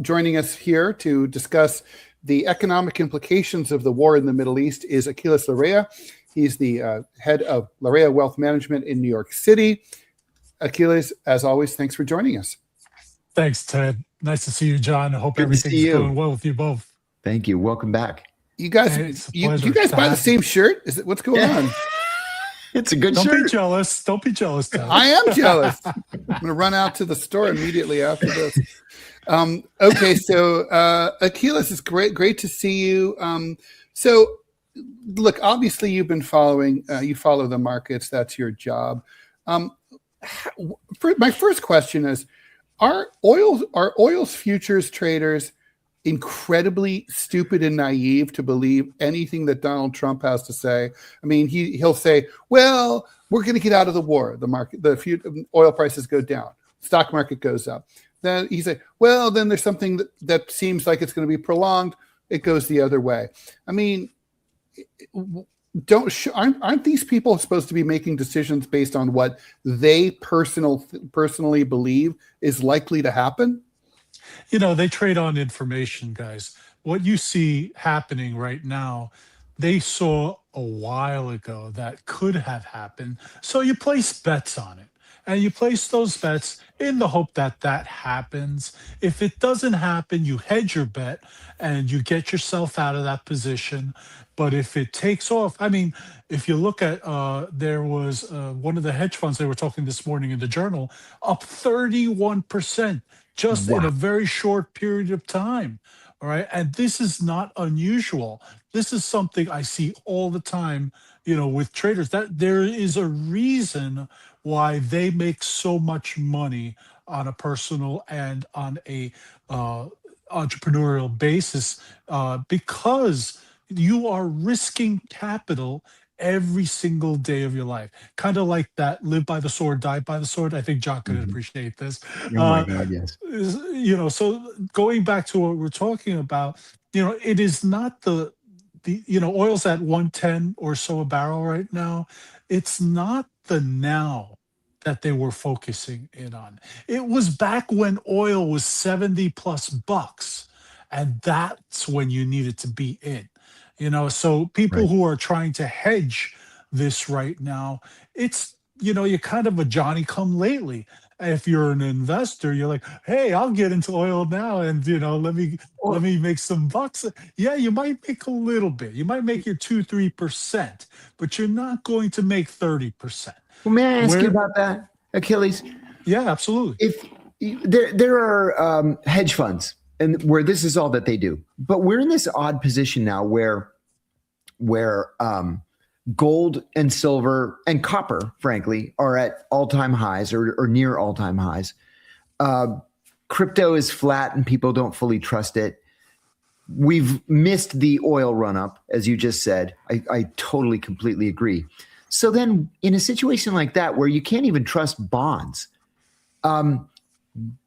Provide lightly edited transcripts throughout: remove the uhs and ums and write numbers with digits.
Joining us here to discuss the economic implications of the war in the Middle East is Aquiles Larrea. He's the head of Larrea Wealth Management in New York City. Aquiles, as always, thanks for joining us. Thanks, Ted. Nice to see you, John. I hope Good to see everything's you. going well with you both. Thank you. Welcome back. You guys, Hey, it's a do you pleasure guys to buy the have same you. shirt? What's going on? It's a good Don't shirt. be jealous. Don't be jealous, Ted. I am jealous. I'm going to run out to the store immediately after this. Okay, so Aquiles, it's great to see you. So, look, obviously you've been following. You follow the markets. That's your job. My first question is: Are oil's futures traders incredibly stupid and naive to believe anything that Donald Trump has to say? I mean, he'll say, "Well, we're going to get out of the war. The oil prices go down, stock market goes up." Then he say, "Well, then there's something that seems like it's going to be prolonged. It goes the other way." I mean, aren't these people supposed to be making decisions based on what they personally believe is likely to happen? You know, they trade on information, guys. What you see happening right now, they saw a while ago that could have happened. So you place bets on it. And you place those bets in the hope that that happens. If it doesn't happen, you hedge your bet and you get yourself out of that position. But if it takes off, I mean, if you look at, there was one of the hedge funds, they were talking this morning in the journal, up 31% just in a very short period of time. All right. And this is not unusual. This is something I see all the time, with traders, that there is a reason why they make so much money on a personal and on a entrepreneurial basis, because you are risking capital every single day of your life. Kind of like that live by the sword, die by the sword. I think John could appreciate this. Oh my God, yes. So going back to what we're talking about, it is not the oil's at 110 or so a barrel right now. It's not the now that they were focusing in on. It was back when oil was 70 plus bucks, and that's when you needed to be in. So people who are trying to hedge this right now, it's, you're kind of a Johnny come lately. If you're an investor, you're like, hey, I'll get into oil now and, let me make some bucks. Yeah, you might make a little bit. You might make your 2-3%, but you're not going to make 30%. Well, may I ask you about that, Aquiles? Yeah, absolutely. If there are hedge funds and where this is all that they do, but we're in this odd position now where gold and silver and copper, frankly, are at all-time highs or near all-time highs. Crypto is flat and people don't fully trust it. We've missed the oil run-up, as you just said. I totally, completely agree. So then in a situation like that where you can't even trust bonds,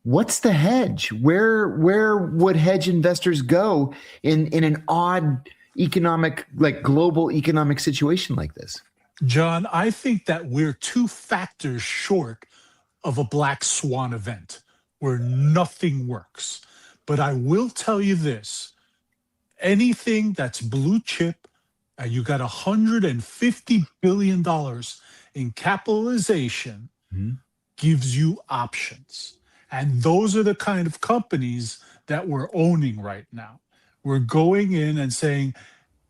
what's the hedge? Where would hedge investors go in an odd economic, like global economic situation like this? John, I think that we're 2 factors short of a black swan event where nothing works. But I will tell you this, anything that's blue chip and you got $150 billion in capitalization gives you options. And those are the kind of companies that we're owning right now. We're going in and saying,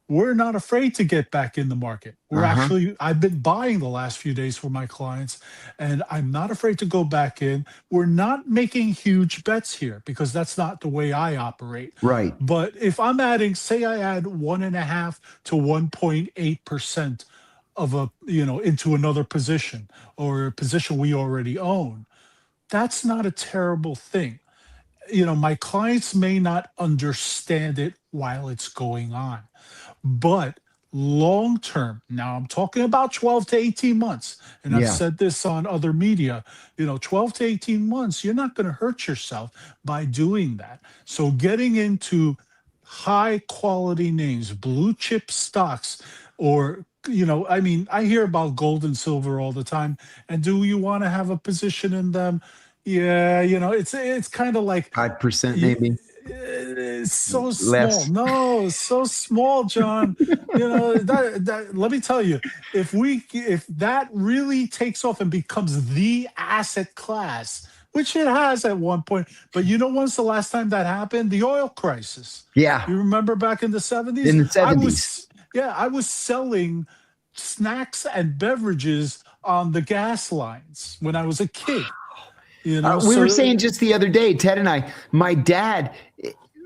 we're not afraid to get back in the market. We're I've been buying the last few days for my clients, and I'm not afraid to go back in. We're not making huge bets here because that's not the way I operate. Right. But if I'm adding, say I add 1.5 to 1.8% of into another position or a position we already own, that's not a terrible thing. My clients may not understand it while it's going on, but long term, now I'm talking about 12 to 18 months, and I've said this on other media, 12 to 18 months, you're not going to hurt yourself by doing that. So getting into high quality names, blue chip stocks, or I hear about gold and silver all the time. And do you want to have a position in them? Yeah, it's kind of like 5% you, maybe it's so small. less. No, it's so small, John. That let me tell you, if that really takes off and becomes the asset class, which it has at one point, but when's the last time that happened? The oil crisis. Yeah, You remember back in the 70s? in the 70s. I was selling snacks and beverages on the gas lines when I was a kid. We were So saying just the other day, Ted and I, my dad,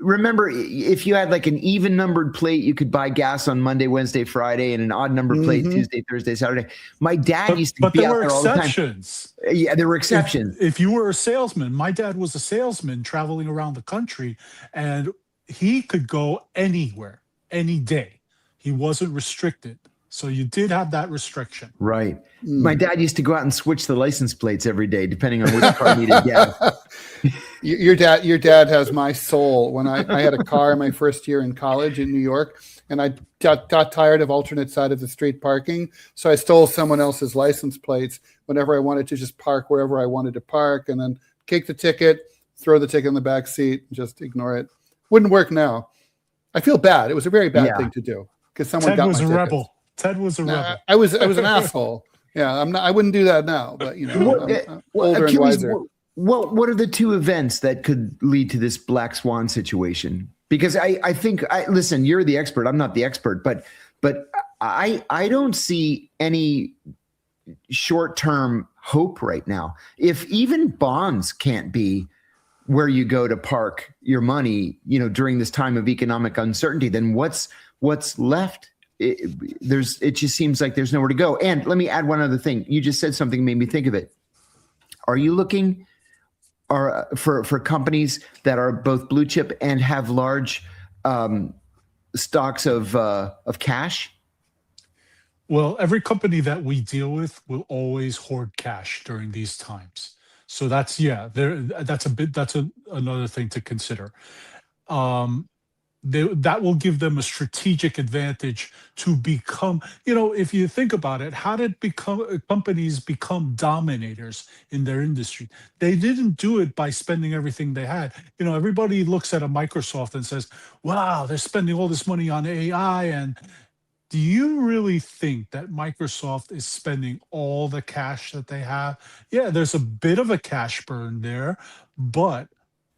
remember if you had like an even numbered plate, you could buy gas on Monday, Wednesday, Friday, and an odd numbered plate Mhm. Tuesday, Thursday, Saturday. My dad used to but be there out were there all the time. exceptions. Yeah, there were exceptions. If you were a salesman, my dad was a salesman traveling around the country, and he could go anywhere, any day. He wasn't restricted. So you did have that restriction. Right. My Mm. dad used to go out and switch the license plates every day, depending on which car needed gas. Your dad has my soul. When I had a car my first year in college in New York, and I got tired of alternate side of the street parking, so I stole someone else's license plates whenever I wanted to just park wherever I wanted to park, and then take the ticket, throw the ticket in the back seat, and just ignore it. Wouldn't work now. I feel bad. It was a very bad Yeah. thing to do because someone Ted got was my a tickets. rebel. Ted was a rebel. I was an asshole. Yeah, I'm not. I wouldn't do that now. But I'm older and Achilles, wiser. what are the two events that could lead to this black swan situation? Because I think listen, you're the expert. I'm not the expert, but I don't see any short-term hope right now. If even bonds can't be where you go to park your money, during this time of economic uncertainty, then what's left? It just seems like there's nowhere to go. And let me add one other thing. You just said something that made me think of it. Are you looking for companies that are both blue chip and have large stocks of cash? Well, every company that we deal with will always hoard cash during these times. So that's another thing to consider. Um, that will give them a strategic advantage to become, if you think about it, how did companies become dominators in their industry? They didn't do it by spending everything they had. Everybody looks at a Microsoft and says, wow, they're spending all this money on AI. And do you really think that Microsoft is spending all the cash that they have? Yeah, there's a bit of a cash burn there, but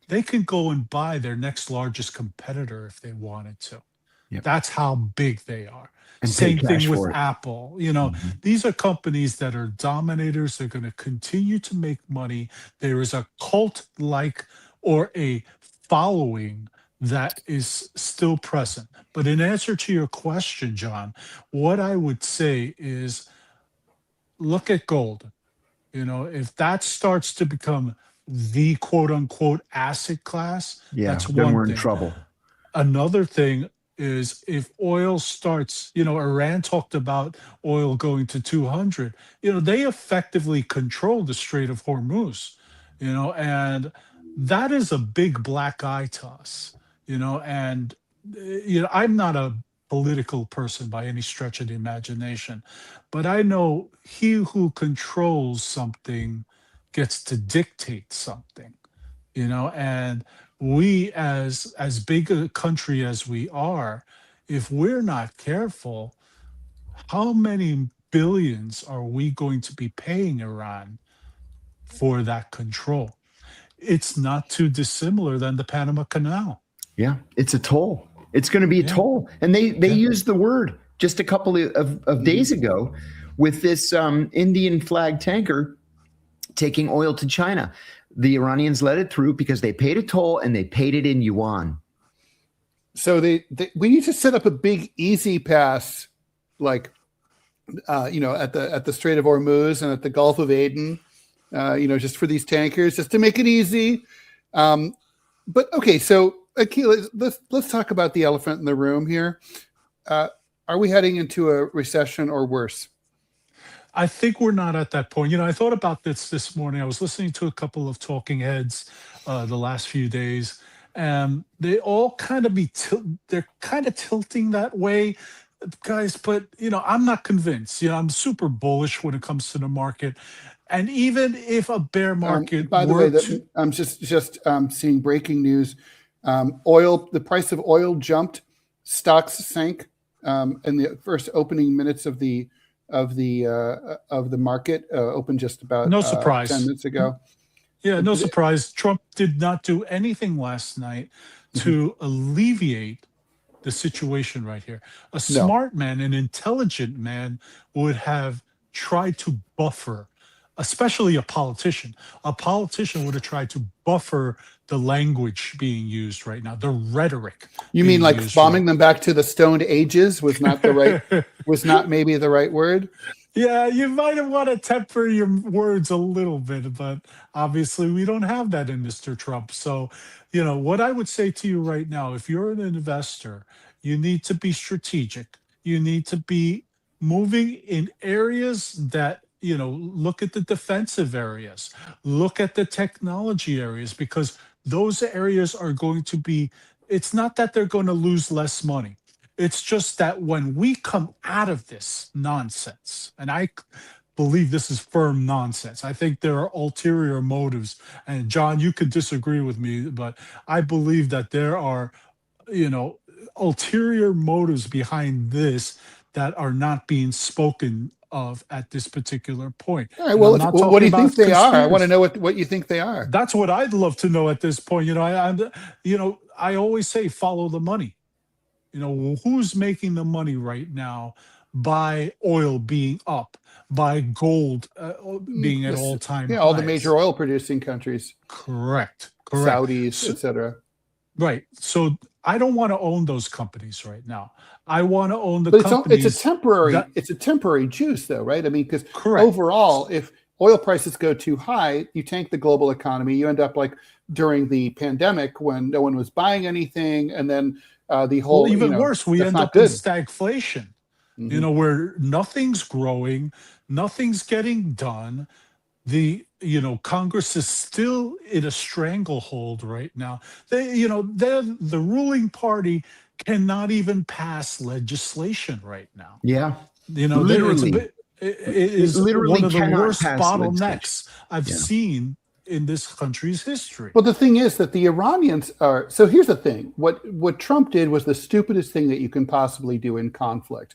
they can go and buy their next largest competitor if they wanted to. Yep. That's how big they are. And pay Same thing cash with for it. Apple. Mhm. These are companies that are dominators. They're going to continue to make money. There is a cult like or a following that is still present. But in answer to your question, John, what I would say is look at gold. If that starts to become the quote unquote asset class, Yeah, that's then one we're in thing. trouble. Another thing is if oil starts, Iran talked about oil going to 200, they effectively control the Strait of Hormuz, and that is a big black eye to us, and, I'm not a political person by any stretch of the imagination, but I know he who controls something gets to dictate something, and we as big a country as we are, if we're not careful, how many billions are we going to be paying Iran for that control? It's not too dissimilar than the Panama Canal. Yeah, it's a toll. It's going to be a Yeah, toll. And they yeah. used the word just a couple of days ago with this Indian flag tanker taking oil to China. The Iranians let it through because they paid a toll and they paid it in yuan. So we need to set up a big easy pass, like at the Strait of Hormuz and at the Gulf of Aden, just for these tankers, just to make it easy. But okay, so Aquiles, let's talk about the elephant in the room here. Are we heading into a recession or worse? I think we're not at that point. I thought about this morning. I was listening to a couple of talking heads the last few days, and they all kind of they're kind of tilting that way, guys. But I'm not convinced. I'm super bullish when it comes to the market. And even if a bear market By the way, were to, I'm just seeing breaking news. Oil, the price of oil jumped, stocks sank in the first opening minutes of the market. Opened just about no 10 surprise. minutes ago. Yeah, no surprise. Trump did not do anything last night to alleviate the situation right here. A No. smart man, an intelligent man would have tried to buffer, especially a politician. A politician would have tried to buffer the language being used right now, the rhetoric You mean being like used right. bombing them back to the Stone Ages was not maybe the right word? Yeah, you might have want to temper your words a little bit, but obviously we don't have that in Mr. Trump. So, what I would say to you right now, if you're an investor, you need to be strategic. You need to be moving in areas that, look at the defensive areas, look at the technology areas, because those areas are going to be, it's not that they're going to lose less money. It's just that when we come out of this nonsense, and I believe this is firm nonsense, I think there are ulterior motives. And John, you could disagree with me, but I believe that there are, you know, ulterior motives behind this that are not being spoken of at this particular point. All right. And I'm Well, not what do talking you think about they are? I want to conspiracy. know what you think they are. That's what I'd love to know at this point. I always say follow the money. Who's making the money right now by oil being up, by gold being at all-time Yeah, all the major highs? oil producing countries, Correct. Saudis, So, etc. right. So I don't want to own those companies right now. I want to own the But it's a companies temporary that, juice, though, right? I mean, because correct. overall, if oil prices go too high, you tank the global economy. You end up like during the pandemic when no one was buying anything, and then the Well, whole, even worse, we that's end not up in good. stagflation, Mm-hmm. where nothing's growing, nothing's getting done. Congress is still in a stranglehold right now. The ruling party cannot even pass legislation right now. Yeah. It's a Literally. bit, it It is one literally of the cannot worst pass legislation. bottlenecks I've Yeah. seen in this country's history. Well, the thing is that the Iranians are. So here's the thing: what Trump did was the stupidest thing that you can possibly do in conflict.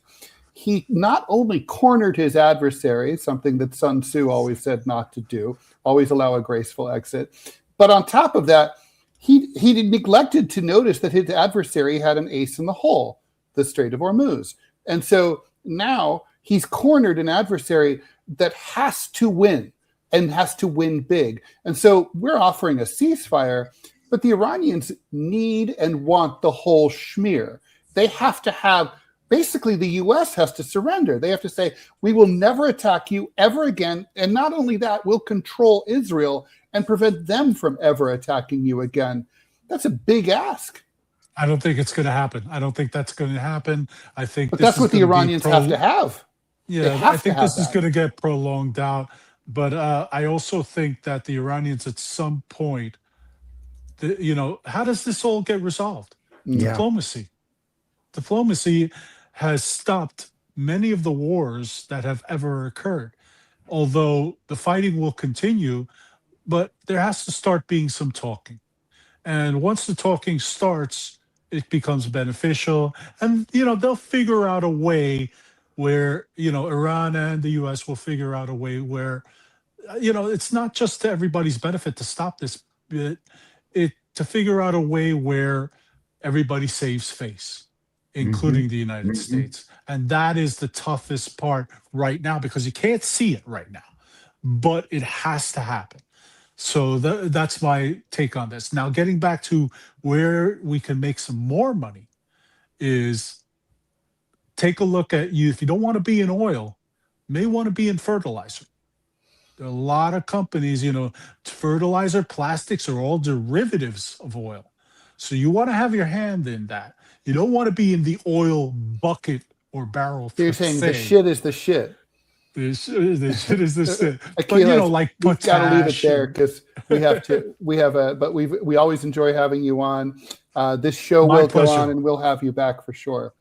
He not only cornered his adversary, something that Sun Tzu always said not to do, always allow a graceful exit, but on top of that, he neglected to notice that his adversary had an ace in the hole, the Strait of Hormuz, and so now he's cornered an adversary that has to win and has to win big. And so we're offering a ceasefire, but the Iranians need and want the whole schmear. They have to have, basically the US has to surrender. They have to say, we will never attack you ever again. And not only that, we'll control Israel and prevent them from ever attacking you again. That's a big ask. I don't think it's going to happen. I don't think that's going to happen. I think But this that's is what the going to be Iranians have to have. They Yeah, I have to think have this is that. going to get prolonged out. But I also think that the Iranians at some point, how does this all get resolved? Yeah. Diplomacy. Diplomacy has stopped many of the wars that have ever occurred. Although the fighting will continue, but there has to start being some talking. And once the talking starts, it becomes beneficial. And, they'll figure out a way where, Iran and the US will figure out a way where, it's not just to everybody's benefit to stop this, but to figure out a way where everybody saves face, Mhm. including the United Mhm. States. And that is the toughest part right now because you can't see it right now, but it has to happen. So that's my take on this. Now, getting back to where we can make some more money is take a look at you. If you don't want to be in oil, you may want to be in fertilizer. There are a lot of companies, fertilizer, plastics are all derivatives of oil. So you want to have your hand in that. You don't want to be in the oil bucket or barrel So you're per saying the se. shit is the shit. The shit is the shit. But Aquiles, like we've got to leave it potash there and because we always enjoy having you on. This show my will go on pleasure. and we'll have you back for sure.